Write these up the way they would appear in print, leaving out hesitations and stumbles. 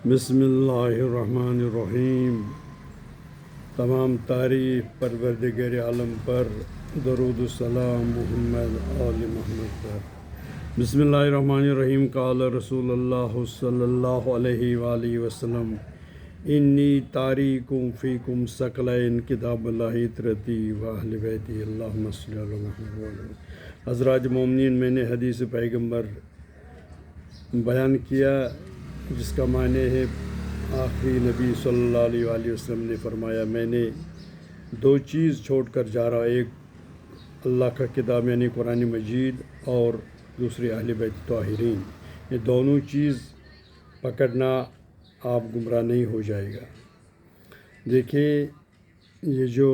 بسم اللہ الرحمن الرحیم۔ تمام تعریف پروردگار عالم پر، درود السلام محمد آل محمد پر۔ بسم اللہ الرحمن الرحیم۔ قال رسول اللہ صلی اللہ علیہ وآلہ وسلم انی تاریکم فیکم ثقلین کتاب اللہ عطرتی و اہل بیتی اللہم صلی علی محمد وعلی آلہ۔ حضرات مومنین، میں نے حدیث پیغمبر بیان کیا جس کا معنی ہے آخری نبی صلی اللہ علیہ وآلہ وسلم نے فرمایا، میں نے دو چیز چھوڑ کر جا رہا، ایک اللہ کا کتاب یعنی قرآن مجید اور دوسری اہل بیت طاہرین۔ یہ دونوں چیز پکڑنا آپ گمراہ نہیں ہو جائے گا۔ دیکھیے، یہ جو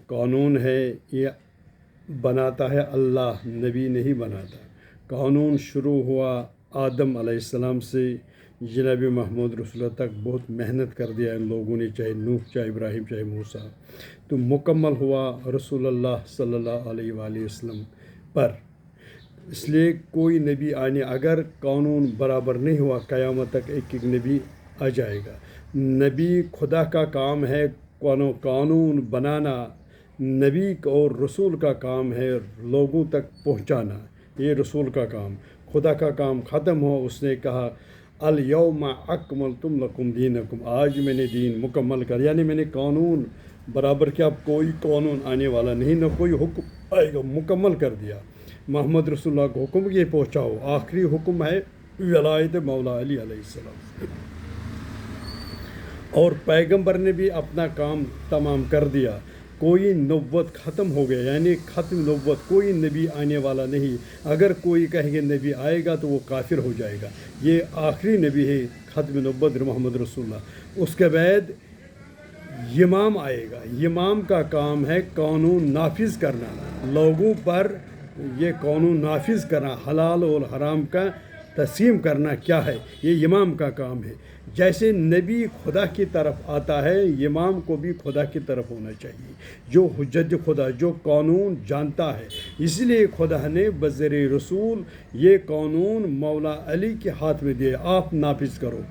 قانون ہے یہ بناتا ہے اللہ، نبی نہیں بناتا۔ قانون شروع ہوا آدم علیہ السلام سے جناب محمد رسول اللہ تک، بہت محنت کر دیا ان لوگوں نے، چاہے نوح، چاہے ابراہیم، چاہے موسیٰ، تو مکمل ہوا رسول اللہ صلی اللہ علیہ وآلہ وسلم پر۔ اس لیے کوئی نبی آنے، اگر قانون برابر نہیں ہوا، قیامت تک ایک ایک نبی آ جائے گا۔ نبی خدا کا کام ہے قانون بنانا، نبی اور رسول کا کام ہے لوگوں تک پہنچانا، یہ رسول کا کام۔ خدا کا کام ختم ہو، اس نے کہا الیوم اکملت لکم دینکم، آج میں نے دین مکمل کر، یعنی میں نے قانون برابر کیا، اب کوئی قانون آنے والا نہیں، نہ کوئی حکم آئے گا، مکمل کر دیا۔ محمد رسول اللہ کو حکم یہ پہنچاؤ، آخری حکم ہے ولایت مولا علی علیہ السلام، اور پیغمبر نے بھی اپنا کام تمام کر دیا۔ کوئی نبوت ختم ہو گیا، یعنی ختم نبوت، کوئی نبی آنے والا نہیں۔ اگر کوئی کہیں گے نبی آئے گا تو وہ کافر ہو جائے گا۔ یہ آخری نبی ہے، ختم نبوت محمد رسول اللہ۔ اس کے بعد امام آئے گا۔ امام کا کام ہے قانون نافذ کرنا، لوگوں پر یہ قانون نافذ کرنا، حلال اور حرام کا تقسیم کرنا کیا ہے، یہ امام کا کام ہے۔ جیسے نبی خدا کی طرف آتا ہے، امام کو بھی خدا کی طرف ہونا چاہیے، جو حجت خدا، جو قانون جانتا ہے۔ اس لیے خدا نے بذر رسول یہ قانون مولا علی کے ہاتھ میں دیا، آپ نافذ کرو۔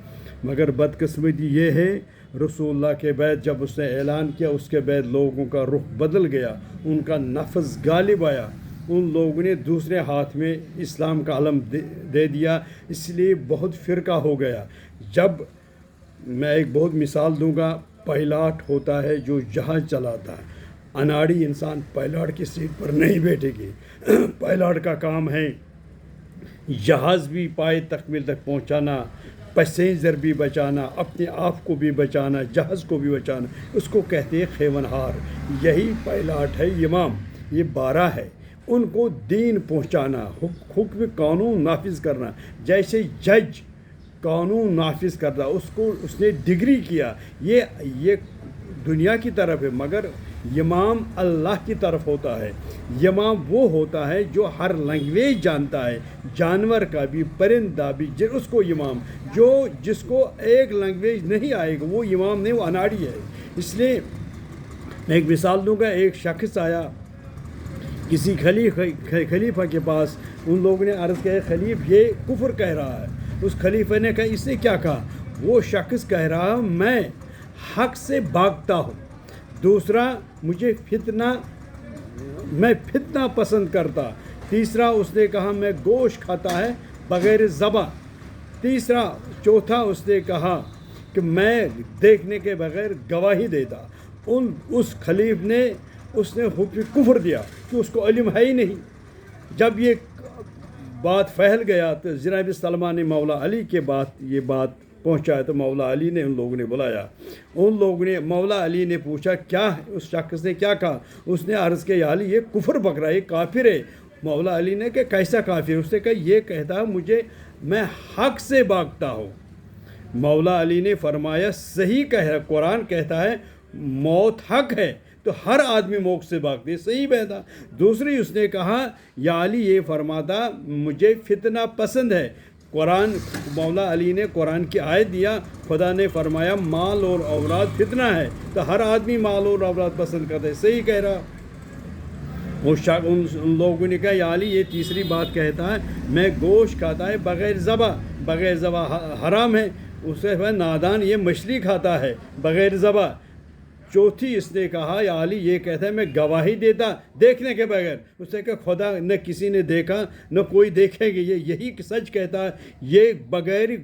مگر بدقسمتی یہ ہے، رسول اللہ کے بعد جب اس نے اعلان کیا، اس کے بعد لوگوں کا رخ بدل گیا، ان کا نفس غالب آیا، ان لوگوں نے دوسرے ہاتھ میں اسلام کا علم دے دیا، اس لیے بہت فرقہ ہو گیا۔ جب میں ایک بہت مثال دوں گا، پائلاٹ ہوتا ہے جو جہاز چلاتا ہے، اناڑی انسان پائلاٹ کی سیٹ پر نہیں بیٹھے گی۔ پائلاٹ کا کام ہے جہاز بھی پائے تکمیل تک پہنچانا، پیسنجر بھی بچانا، اپنے آپ کو بھی بچانا، جہاز کو بھی بچانا، اس کو کہتے ہیں خیونہار۔ یہی پائلاٹ ہے امام، یہ 12 ہے، ان کو دین پہنچانا، حکم قانون نافذ کرنا۔ جیسے جج قانون نافذ کرتا، اس نے ڈگری کیا، یہ دنیا کی طرف ہے، مگر امام اللہ کی طرف ہوتا ہے۔ امام وہ ہوتا ہے جو ہر لینگویج جانتا ہے، جانور کا بھی، پرندہ بھی، اس کو امام، جس کو ایک لینگویج نہیں آئے گا وہ امام نہیں، وہ اناڑی ہے۔ اس لیے میں ایک مثال دوں گا، ایک شخص آیا کسی خلیفہ کے پاس، ان لوگوں نے عرض کیا خلیفہ یہ کفر کہہ رہا ہے۔ اس خلیفہ نے کہا، اس نے کیا کہا؟ وہ شخص کہہ رہا میں حق سے بھاگتا ہوں، دوسرا میں فتنہ پسند کرتا، تیسرا اس نے کہا میں گوشت کھاتا ہے بغیر ذبح، چوتھا اس نے کہا کہ میں دیکھنے کے بغیر گواہی دیتا۔ اس خلیفہ نے حکم کفر دیا کہ اس کو علم ہے ہی نہیں۔ جب یہ بات پھیل گیا تو جناب سلمان نے مولا علی کے یہ بات پہنچایا، تو مولا علی نے ان لوگوں نے بلایا، مولا علی نے پوچھا کیا اس شخص نے کیا کہا؟ اس نے عرض کیا یا علی یہ کفر پکڑا رہا ہے، یہ کافر ہے۔ مولا علی نے کہا کیسا کافر؟ اس نے کہا یہ کہتا ہے میں حق سے بھاگتا ہوں۔ مولا علی نے فرمایا صحیح کہہ رہا، قرآن کہتا ہے موت حق ہے، تو ہر آدمی موت سے بھاگتے ہیں، صحیح بہتا۔ دوسری اس نے کہا یا علی یہ فرماتا مجھے فتنہ پسند ہے، مولا علی نے قرآن کی آیت دیا، خدا نے فرمایا مال اور اولاد فتنہ ہے، تو ہر آدمی مال اور اولاد پسند کرتا ہے، صحیح کہہ رہا۔ ان لوگوں نے کہا یا علی یہ تیسری بات کہتا ہے میں گوشت کھاتا ہے بغیر ذبح حرام ہے۔ उससे भाई नादान ये मछली खाता है बग़ैर ज़बा। चौथी इसने कहा या अली ये कहता है मैं गवाही देता देखने के बगैर। उसने कहा खुदा न किसी ने देखा न कोई देखेंगे, ये यही सच कहता है, ये बगैर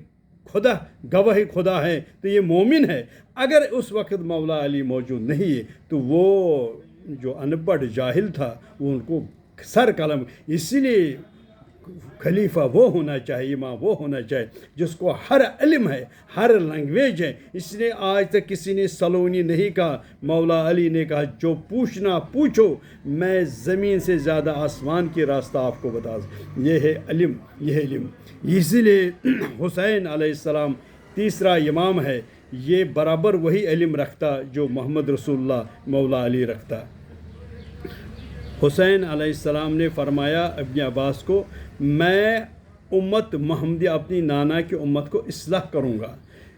खुदा गवाही खुदा है तो ये मोमिन है। अगर उस वक्त मौला अली मौजूद नहीं है तो वो जो अनपढ़ जाहिल था वो उनको सर कलम, इसीलिए खलीफा वो होना चाहिए, इमाम वो होना चाहिए जिसको हर इल्म है, हर लैंग्वेज है। इसलिए आज तक किसी ने सलोनी नहीं कहा, मौला अली ने कहा जो पूछना पूछो, मैं ज़मीन से ज़्यादा आसमान की रास्ता आपको बता दूँ। ये है इल्म, ये है इल्म। इसीलिए हुसैन अलैहिस्सलाम तीसरा इमाम है, ये बराबर वही इल्म रखता जो मोहम्मद रसूलुल्लाह मौला अली रखता। हुसैन अलैहिस्सलाम ने फरमाया इब्न अब्बास को, मैं उम्मत मोहम्मदी अपनी नाना की उम्मत को इस्लाह करूँगा।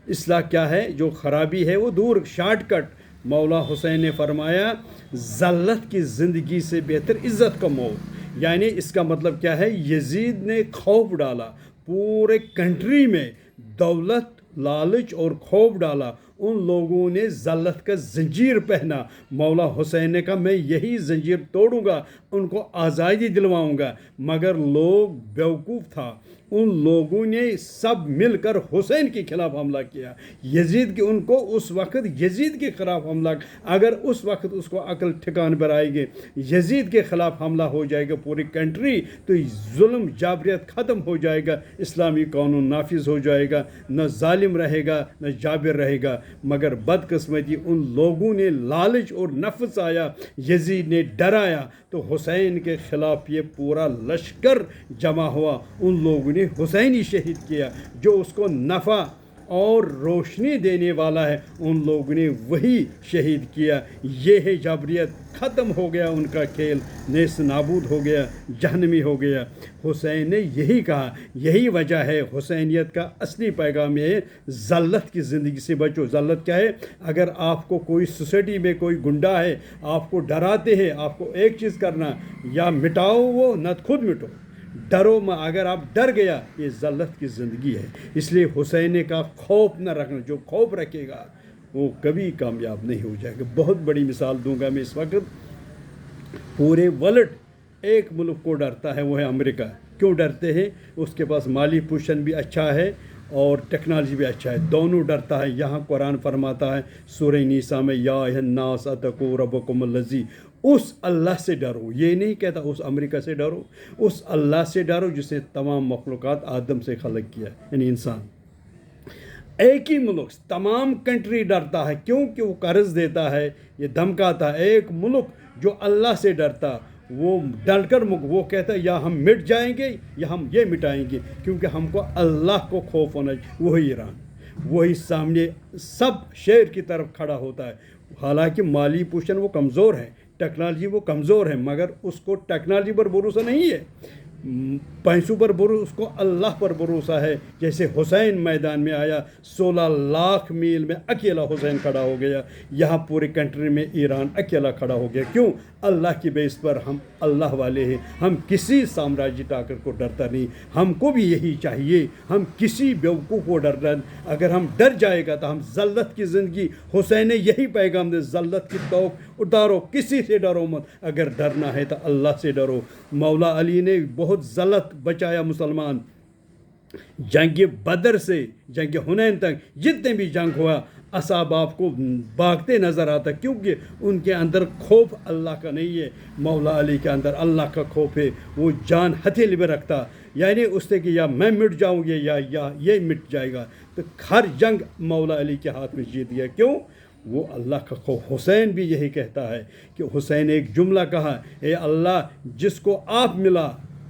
इस्लाह क्या है? जो ख़राबी है वो दूर, शॉर्टकट। मौला हुसैन ने फरमाया ज़ल्लत की ज़िंदगी से बेहतर इज़्ज़त का मौत। यानी इसका मतलब क्या है? यजीद ने खौफ डाला पूरे कंट्री में, दौलत लालच और खौफ डाला। उन लोगों ने ज़ल्लत का जंजीर पहना। मौला हुसैन ने कहा मैं यही जंजीर तोड़ूंगा, उनको आज़ादी दिलवाऊंगा। मगर लोग बेवकूफ़ था, उन लोगों ने सब मिलकर हुसैन के ख़िलाफ़ हमला किया। यजीद के उनको उस वक्त यजीद के ख़िलाफ़ हमला, अगर उस वक्त उसको अकल ठिकान पर आएगी, यजीद के ख़िलाफ़ हमला हो जाएगा पूरी कंट्री, तो जुल्म जाबरियत ख़त्म हो जाएगा, इस्लामी कानून नाफिज हो जाएगा, न जालिम रहेगा न जाबिर रहेगा। मगर बदकिस्मती उन लोगों ने लालच और नफ्स आया, यजीद ने डराया, तो हुसैन के ख़िलाफ़ ये पूरा लश्कर जमा हुआ। उन लोगों ने हुसैन ही शहीद किया, जो उसको नफ़ा और रोशनी देने वाला है, उन लोगों ने वही शहीद किया। ये है जाबरियत, ख़त्म हो गया उनका खेल, नेस्त नाबूद हो गया, जहन्नमी हो गया। हुसैन ने यही कहा, यही वजह है हुसैनियत का असली पैगाम है ज़ल्लत की ज़िंदगी से बचो। ज़ल्लत क्या है? अगर आपको कोई सोसाइटी में कोई गुंडा है, आपको डराते हैं, आपको एक चीज़ करना, या मिटाओ वो न खुद मिटो, डरो में। अगर आप डर गया, ये ज़ल्लत की ज़िंदगी है। इसलिए हुसैन ने कहा खौफ न रखना, जो खौफ रखेगा वो कभी कामयाब नहीं हो जाएगा। बहुत बड़ी मिसाल दूंगा मैं इस वक्त। पूरे वर्ल्ड एक मुल्क को डरता है, वो है अमेरिका। क्यों डरते हैं? उसके पास माली पोजीशन भी अच्छा है और टेक्नोलॉजी भी अच्छा है, दोनों डरता है। यहाँ कुरान फरमाता है सूरह निसा में, या अय्युहन्नास अत्तकू रब्बकुमुल्लज़ी, उस अल्लाह से डरो। ये नहीं कहता उस अमेरिका से डरो, उस अल्लाह से डरो जिसने तमाम मखलूक़ात आदम से खलक किया, यानी इंसान। एक ही मुल्क, तमाम कंट्री डरता है। क्यों? कि वो कर्ज देता है, ये धमकाता है। एक मुल्क जो अल्लाह से डरता, वो डरकर वो कहता है या हम मिट जाएंगे या हम ये मिटाएंगे, क्योंकि हमको अल्लाह को खौफ होना चाहिए। वही ईरान, वही सामने सब शेर की तरफ खड़ा होता है। हालांकि माली पोजीशन वो कमज़ोर है, टेक्नोलॉजी वो कमज़ोर है, मगर उसको टेक्नोलॉजी पर भरोसा नहीं है, पैसों पर भरोसा, उसको अल्लाह पर भरोसा है। जैसे हुसैन मैदान में आया, 16 लाख मील में अकेला हुसैन खड़ा हो गया, यहाँ पूरे कंट्री में ईरान अकेला खड़ा हो गया। क्यों? अल्लाह की बेस पर हम अल्लाह वाले हैं, हम किसी साम्राज्य ताकत को डरता नहीं। हमको भी यही चाहिए, हम किसी बेवकूफ़ को डरना। अगर हम डर जाएगा तो हम ज़ल्लत की ज़िंदगी, हुसैन ने यही पैगाम दे, ज़ल्लत की तौक उतारो, किसी से डरो मत। अगर डरना है तो अल्लाह से डरो। मौला अली ने बहुत ज़ल्लत बचाया मुसलमान। जंग बदर से जंग हुनैन तक जितने भी जंग हुआ, असहाब आपको भागते नज़र आता, क्योंकि उनके अंदर खौफ अल्लाह का नहीं है। मौला अली के अंदर अल्लाह का खौफ है। वो जान हथेली में रखता, यानी उससे कि या मैं मिट जाऊँगी या ये मिट जाएगा। तो हर जंग मौला अली के हाथ में जीत गया। क्यों? वो अल्लाह का खौफ। हुसैन भी यही कहता है कि हुसैन एक जुमला कहा, ए अल्लाह, जिसको आप मिला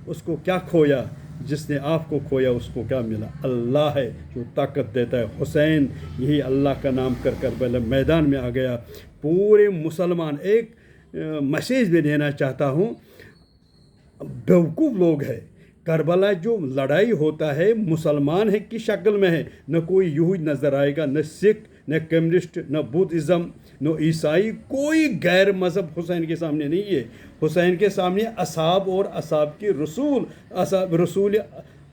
उसको क्या खोया, जिसने आपको खोया उसको क्या मिला। अल्लाह है जो ताकत देता है। हुसैन यही अल्लाह का नाम कर करबला मैदान में आ गया। पूरे मुसलमान, एक मैसेज भी देना चाहता हूँ, बेवकूफ़ लोग हैं। करबला जो लड़ाई होता है मुसलमान है की शक्ल में है, न कोई यहूदी नज़र आएगा, न सिख, न कम्युनिस्ट, न बुद्धिज़्म, न ईसाई, कोई गैर मज़हब हुसैन के सामने नहीं है। हुसैन के सामने असहाब और असहाब के रसूल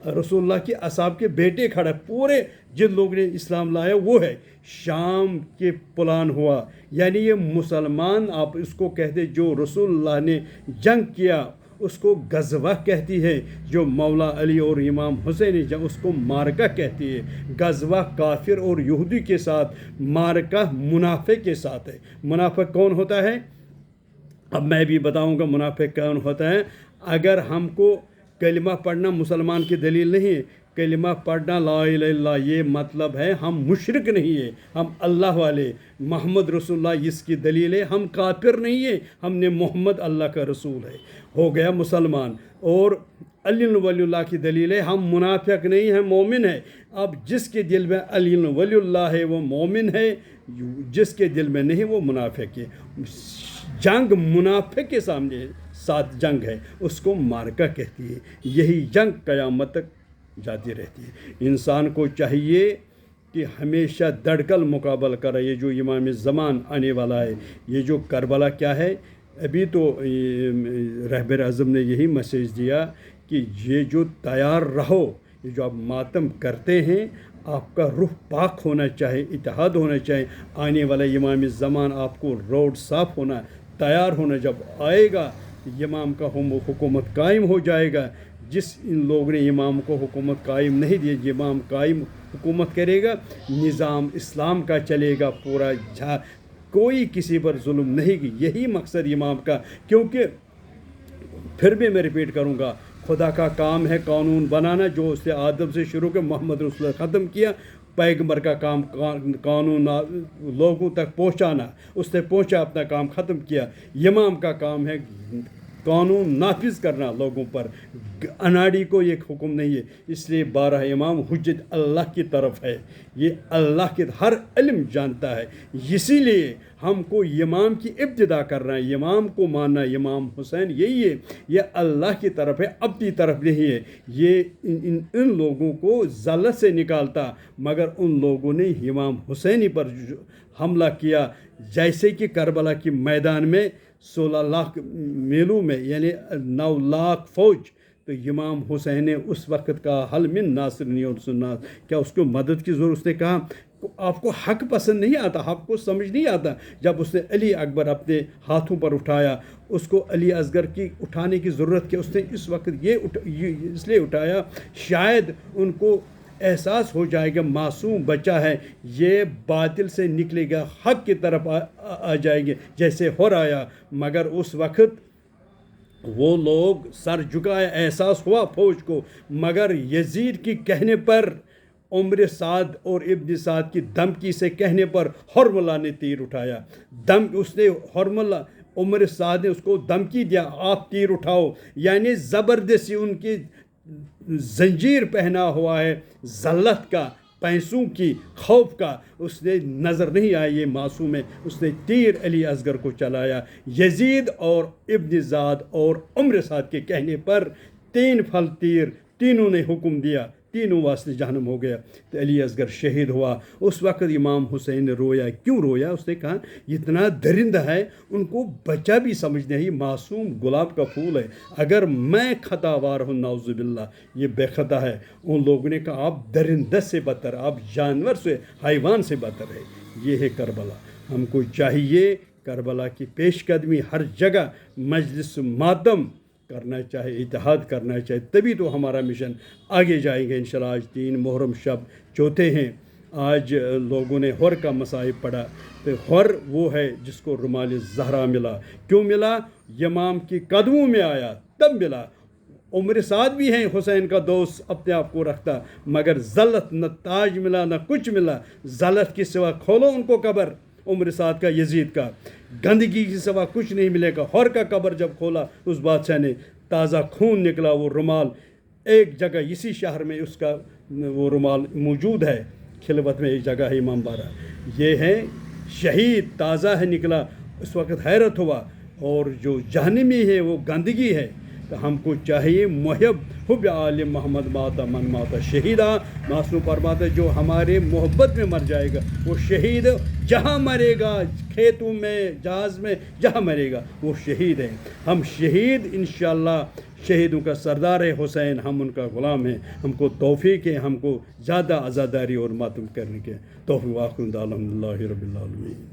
रसूलुल्लाह के असहाब के बेटे खड़ा, पूरे जिन लोगों ने इस्लाम लाया वो है। शाम के प्लान हुआ, यानी ये मुसलमान आप इसको कहते, जो रसूलुल्लाह ने जंग किया उसको गज़वा कहती है, जो मौला अली और इमाम हुसैन ने जंग उसको मारका कहती है। गज़वा काफिर और यहूदी के साथ, मारका मुनाफिक के साथ है। मुनाफिक कौन होता है? अब मैं भी बताऊंगा मुनाफिक कौन होता है। अगर हमको कलिमा पढ़ना मुसलमान की दलील नहीं है, कलिमा पढ़ना ला इलाहा इल्लल्लाह, ये मतलब है हम मुशरिक नहीं है, हम अल्लाह वाले, मोहम्मद रसूलुल्लाह इसकी दलील है। हम काफिर नहीं है, हमने मोहम्मद अल्लाह का रसूल है, हो गया मुसलमान। और अली वलीउल्लाह की दलील है, हम मुनाफिक नहीं हैं, मोमिन है। अब जिसके दिल में अली वलीउल्लाह है वो मोमिन है, जिसके दिल में नहीं वो मुनाफिक है। जंग मुनाफिक के सामने साथ जंग है, उसको मारका कहती है। यही जंग क़यामत तक जाती रहती है। इंसान को चाहिए कि हमेशा धड़कल मुकाबला करे। ये जो इमाम ज़मान आने वाला है, ये जो करबला क्या है, अभी तो रहबर आज़म ने यही मैसेज दिया कि ये जो तैयार रहो, ये जो आप मातम करते हैं, आपका रूह पाक होना चाहिए, इत्तेहाद होना चाहिए। आने वाला इमाम ज़मान आपको रोड साफ़ होना, तैयार होना। जब आएगा इमाम का हुकूमत कायम हो जाएगा। जिस इन लोगों ने इमाम को हुकूमत कायम नहीं दी, इमाम कायम हुकूमत करेगा, निज़ाम इस्लाम का चलेगा पूरा, कोई किसी पर जुल्म नहीं की। यही मकसद इमाम का। क्योंकि फिर भी मैं रिपीट करूँगा, खुदा का काम है कानून बनाना, जो उससे आदम से शुरू के मोहम्मद रसूल ख़त्म किया। पैगंबर का काम कानून लोगों तक पहुँचाना, उससे पहुँचा, अपना काम ख़त्म किया। इमाम का काम है कानून नाफिज करना लोगों पर, अनाड़ी को ये हुक्म नहीं है। इसलिए 12 इमाम हुज्जत अल्लाह की तरफ है, ये अल्लाह के हर इल्म जानता है। इसीलिए हमको इमाम की इब्तिदा करना है, इमाम को मानना। इमाम हुसैन यही है, ये अल्लाह की तरफ है, अपनी तरफ नहीं है। ये इन लोगों को ज़लत से निकालता, मगर उन लोगों ने इमाम हुसैन पर हमला किया। जैसे कि करबला के मैदान में 16 लाख मेलू में, यानी 9 लाख फ़ौज, तो इमाम हुसैन ने उस वक़्त का हल मिन नासिर नहीं और सुन्ना, क्या उसको मदद की ज़रूरत। उसने कहा आपको हक़ पसंद नहीं आता, हक़ को समझ नहीं आता। जब उसने अली अकबर अपने हाथों पर उठाया, उसको अली असगर की उठाने की ज़रूरत क्या, उसने इस वक्त ये इसलिए उठाया, शायद उनको एहसास हो जाएगा मासूम बच्चा है, ये बातिल से निकलेगा, हक़ की तरफ आ जाएंगे, जैसे हो आया। मगर उस वक़्त वो लोग सर झुकाए, एहसास हुआ फ़ौज को। मगर यजीद की कहने पर, उम्र साद और इब्न साद की धमकी से कहने पर हरमुल्ला ने तीर उठाया। उसने हरमुल्ला, उम्र साद ने उसको धमकी दिया, आप तीर उठाओ। यानी ज़बरदस्ती उनकी जंजीर पहना हुआ है, ज़ल्लत का, पैसों की, खौफ का। उसने नज़र नहीं आया ये मासूम है, उसने तीर अली असगर को चलाया। यजीद और इब्न ज़ाद और उम्र साद के कहने पर 3 फल तीर, तीनों ने हुक्म दिया, तीनों वास्ते जहन्नम हो गया। तो अली असगर शहीद हुआ। उस वक़्त इमाम हुसैन ने रोया। क्यों रोया? उसने कहा इतना दरिंदा है, उनको बच्चा भी समझ नहीं, मासूम गुलाब का फूल है। अगर मैं खतावार हूँ, नाउज़ुबिल्लाह, ये बेखता है। उन लोगों ने कहा आप दरिंदा से बदतर, आप जानवर से, हैवान से बदतर है। ये है करबला। हमको चाहिए करबला की पेशकदमी हर जगह, मजलिस मातम करना चाहिए, इत्तेहाद करना चाहिए, तभी तो हमारा मिशन आगे जाएंगे इंशाअल्लाह। आज 3 मुहर्रम शब चौथे हैं। आज लोगों ने हर का मसाइब पढ़ा, तो हर वो है जिसको रुमाल ज़हरा मिला। क्यों मिला? इमाम की कदमों में आया तब मिला। उम्र साद भी हैं, हुसैन का दोस्त अपने आप को रखता, मगर ज़लत, न ताज मिला न कुछ मिला। ज़लत के सिवा खोलो उनको कब्र, उम्र साद का, यजीद का, गंदगी के सिवा कुछ नहीं मिलेगा। हर का कब्र जब खोला, उस बादशाह ने ताज़ा खून निकला। वो रुमाल एक जगह इसी शहर में उसका वो रुमाल मौजूद है, खिलवत में एक जगह है इमाम बारा। ये है शहीद, ताज़ा है निकला। उस वक़्त हैरत हुआ। और जो जहन्नमी है वो गंदगी है। तो हमको चाहिए मुहब हुब आल मोहम्मद माता मन माता शहीदा। मासूम फरमाता जो हमारे मोहब्बत में मर जाएगा वो शहीद, जहाँ मरेगा, खेतों में, जहाज़ में, जहाँ मरेगा वो शहीद है। हम शहीद इंशाअल्लाह شہیدوں کا سردار ہے حسین، ہم ان کا غلام ہیں، ہم کو توفیق ہے ہم کو زیادہ عزاداری اور ماتم کرنے کے توفیق۔ واخر دعوانا الحمدللہ رب العالمین۔